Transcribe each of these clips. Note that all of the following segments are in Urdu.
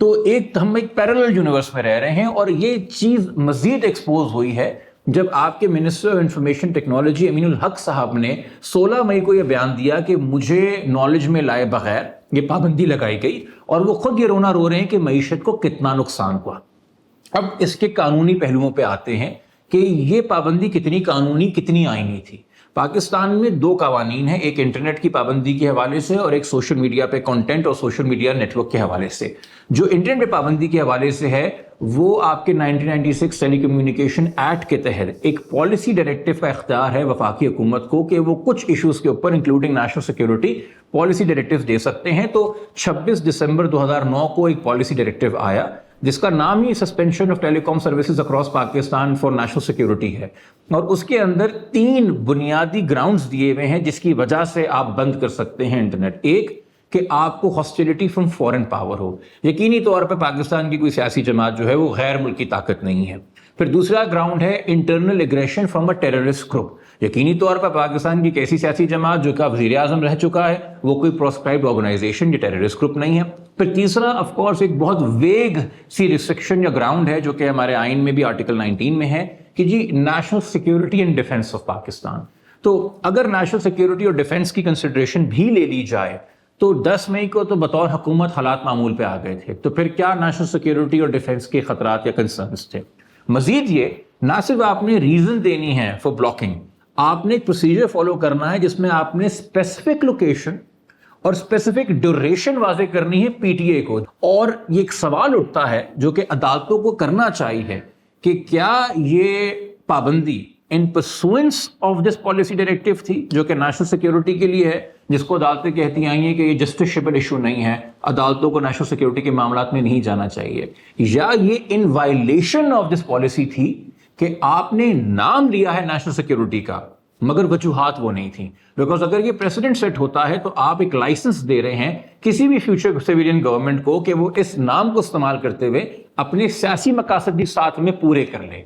تو ہم ایک پیرلل یونیورس میں رہ رہے ہیں، اور یہ چیز مزید ایکسپوز ہوئی ہے جب آپ کے منسٹر آف انفارمیشن ٹیکنالوجی امین الحق صاحب نے 16 مئی کو یہ بیان دیا کہ مجھے نالج میں لائے بغیر یہ پابندی لگائی گئی، اور وہ خود یہ رونا رو رہے ہیں کہ معیشت کو کتنا نقصان ہوا۔ اب اس کے قانونی پہلوؤں پہ آتے ہیں کہ یہ پابندی کتنی قانونی کتنی آئینی تھی۔ پاکستان میں 2 قوانین ہیں، ایک انٹرنیٹ کی پابندی کے حوالے سے اور ایک سوشل میڈیا پہ کنٹینٹ اور سوشل میڈیا نیٹ ورک کے حوالے سے۔ جو انٹرنیٹ پہ پابندی کے حوالے سے ہے وہ آپ کے 1996 ٹیلی کمیونیکیشن ایکٹ کے تحت ایک پالیسی ڈائریکٹو کا اختیار ہے وفاقی حکومت کو کہ وہ کچھ ایشوز کے اوپر including national security policy directive دے سکتے ہیں۔ تو 26 دسمبر 2009 کو ایک پالیسی ڈائریکٹو آیا جس کا نام ہی suspension of telecom services across Pakistan for national security ہے، اور اس کے اندر 3 بنیادی گراؤنڈز دیے ہوئے ہیں جس کی وجہ سے آپ بند کر سکتے ہیں انٹرنیٹ۔ ایک کہ آپ کو ہاسٹیلٹی فرام فورن پاور ہو، یقینی طور پہ پاکستان کی کوئی سیاسی جماعت جو ہے وہ غیر ملکی طاقت نہیں ہے۔ پھر دوسرا گراؤنڈ ہے internal aggression from a terrorist group, یقینی طور پر پاکستان کی ایک ایسی سیاسی جماعت جو کہ وزیر اعظم رہ چکا ہے وہ کوئی پروسکرائبڈ آرگنائزیشن یا ٹیررسٹ گروپ نہیں ہے۔ پھر تیسرا آف کورس ایک بہت ویگ سی ریسٹرکشن یا گراؤنڈ ہے جو کہ ہمارے آئین میں بھی آرٹیکل 19 میں ہے کہ جی national security and defence of Pakistan. تو اگر نیشنل سیکیورٹی اور ڈیفنس کی کنسیڈریشن بھی لے لی جائے تو 10 مئی کو تو بطور حکومت حالات معمول پہ آ گئے تھے، تو پھر کیا نیشنل سیکیورٹی اور ڈیفنس کے خطرات یا کنسرنس تھے؟ مزید یہ نہ صرف آپ نے ریزن دینی ہے فار بلاکنگ، آپ نے ایک پروسیجر فالو کرنا ہے جس میں آپ نے اسپیسیفک لوکیشن اور اسپیسیفک ڈیوریشن واضح کرنی ہے پی ٹی اے کو۔ اور یہ ایک سوال اٹھتا ہے جو کہ عدالتوں کو کرنا چاہیے کہ کیا یہ پابندی in pursuance of this policy directive تھی جو کہ نیشنل سیکیورٹی کے لیے ہے، جس کو عدالتیں کہتی آئی ہیں کہ یہ جسٹسیبل ایشو نہیں ہے، عدالتوں کو نیشنل سیکیورٹی کے معاملات میں نہیں جانا چاہیے، یا یہ ان وائلیشن آف دس پالیسی تھی کہ آپ نے نام لیا ہے نیشنل سیکیورٹی کا مگر وجوہات وہ نہیں تھیں۔ بیکاز اگر یہ پریسیڈنٹ سیٹ ہوتا ہے تو آپ ایک لائسنس دے رہے ہیں کسی بھی فیوچر سویلین گورنمنٹ کو کہ وہ اس نام کو استعمال کرتے ہوئے اپنے سیاسی مقاصد بھی ساتھ میں پورے کر لیں۔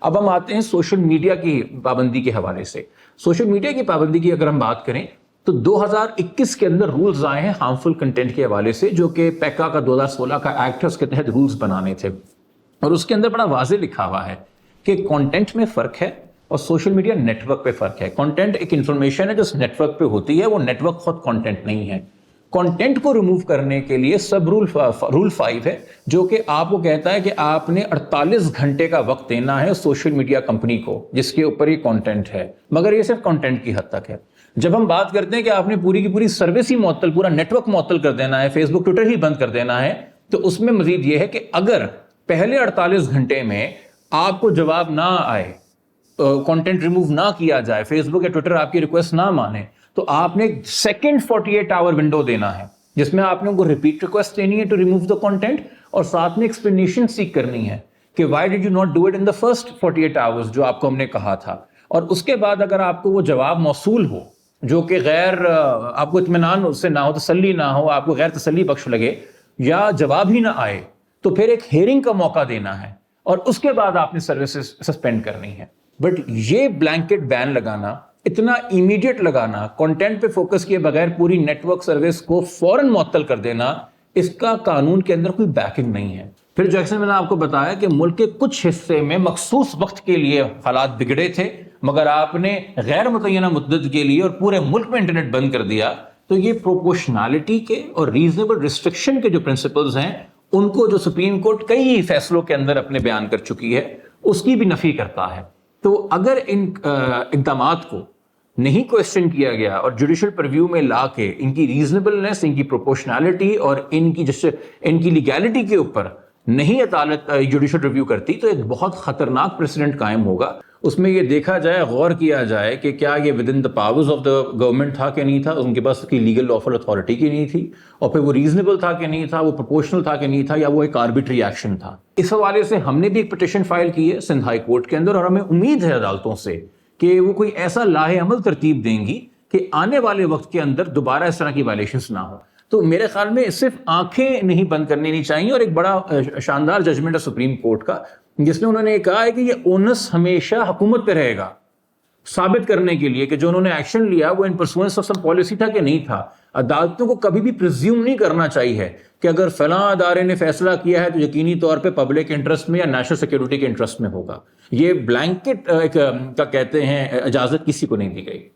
اب ہم آتے ہیں سوشل میڈیا کی پابندی کے حوالے سے۔ سوشل میڈیا کی پابندی کی اگر ہم بات کریں تو 2021 کے اندر رولز آئے ہیں ہارمفل کنٹینٹ کے حوالے سے، جو کہ پیکا کا 2016 کا ایکٹ ہے، اس کے تحت رولز بنانے تھے، اور اس کے اندر بڑا واضح لکھا ہوا ہے کہ کانٹینٹ میں فرق ہے اور سوشل میڈیا نیٹ ورک پہ فرق ہے۔ کانٹینٹ ایک انفارمیشن ہے جو نیٹ ورک پہ ہوتی ہے، وہ نیٹ ورک خود کانٹینٹ نہیں ہے۔ کانٹینٹ کو ریموو کرنے کے لیے سب رول 5 ہے جو کہ آپ کو کہتا ہے کہ آپ نے 48 گھنٹے کا وقت دینا ہے سوشل میڈیا کمپنی کو جس کے اوپر یہ کانٹینٹ ہے، مگر یہ صرف کانٹینٹ کی حد تک ہے۔ جب ہم بات کرتے ہیں کہ آپ نے پوری کی پوری سروس ہی معطل، پورا نیٹ ورک معطل کر دینا ہے، فیس بک ٹویٹر ہی بند کر دینا ہے، تو اس میں مزید یہ ہے کہ اگر پہلے 48 گھنٹے میں آپ کو جواب نہ آئے، کانٹینٹ ریموو نہ کیا جائے، فیس بک یا ٹویٹر آپ کی ریکویسٹ نہ مانے، تو آپ نے سیکنڈ 48 آور ونڈو دینا ہے جس میں آپ نے ان کو ریپیٹ ریکویسٹ دینی ہے ٹو ریموو دا کانٹینٹ، اور ساتھ میں ایکسپلینیشن سیک کرنی ہے کہ why did you not do it in the first 48 hours جو آپ کو ہم نے کہا تھا۔ اور اس کے بعد اگر آپ کو وہ جواب موصول ہو جو کہ غیر آپ کو اطمینان اس سے نہ ہو، تسلی نہ ہو، آپ کو غیر تسلی بخش لگے، یا جواب ہی نہ آئے، تو پھر ایک ہیئرنگ کا موقع دینا ہے اور اس کے بعد آپ نے سروسز سسپینڈ کرنی ہے۔ بٹ یہ بلینکٹ بین لگانا، اتنا امیڈیٹ لگانا، کنٹینٹ پہ فوکس کیے بغیر پوری نیٹ ورک سروس کو فوراً معطل کر دینا، اس کا قانون کے اندر کوئی بیکنگ نہیں ہے۔ پھر جیسے میں نے آپ کو بتایا کہ ملک کے کچھ حصے میں مخصوص وقت کے لیے حالات بگڑے تھے، مگر آپ نے غیر متعینہ مدت کے لیے اور پورے ملک میں انٹرنیٹ بند کر دیا، تو یہ پروپورشنالٹی کے اور ریزنیبل ریسٹرکشن کے جو پرنسپلز ہیں ان کو جو سپریم کورٹ کئی فیصلوں کے اندر اپنے بیان کر چکی ہے اس کی بھی نفی کرتا ہے۔ تو اگر ان اقدامات کو نہیں کوشچن کیا گیا اور جوڈیشل پرویو میں لا کے ان کی ریزنیبلنس، ان کی پروپورشنالٹی اور ان کی لیگیلٹی کے اوپر نہیں عدالت جوڈیشل ریویو کرتی، تو ایک بہت خطرناک پریسیڈنٹ قائم ہوگا۔ اس میں یہ دیکھا جائے، غور کیا جائے کہ کیا یہ with in the powers of the government تھا کہ نہیں تھا، ان کے پاس کی لیگل لافل اتھارٹی کی نہیں تھی، اور پھر وہ ریزنیبل تھا کہ نہیں تھا، وہ پروپورشنل تھا کہ نہیں تھا، یا وہ ایک آربیٹری ایکشن تھا۔ اس حوالے سے ہم نے بھی ایک پٹیشن فائل کی ہے سندھ ہائی کورٹ کے اندر، اور ہمیں امید ہے عدالتوں سے کہ وہ کوئی ایسا لاہ عمل ترتیب دیں گی کہ آنے والے وقت کے اندر دوبارہ اس طرح کی وائلیشنز نہ ہو۔ تو میرے خیال میں صرف آنکھیں نہیں بند کرنی نہیں چاہیے، اور ایک بڑا شاندار ججمنٹ ہے سپریم کورٹ کا جس میں انہوں نے کہا ہے کہ یہ اونس ہمیشہ حکومت پہ رہے گا ثابت کرنے کے لیے کہ جو انہوں نے ایکشن لیا وہ ان پرسوئنس آف سم پالیسی تھا کہ نہیں تھا. عدالتوں کو کبھی بھی پریزیوم نہیں کرنا چاہیے کہ اگر فلاں ادارے نے فیصلہ کیا ہے تو یقینی طور پہ پبلک انٹرسٹ میں یا نیشنل سیکورٹی کے انٹرسٹ میں ہوگا. یہ بلینکٹ کا کہتے ہیں اجازت کسی کو نہیں دی گئی.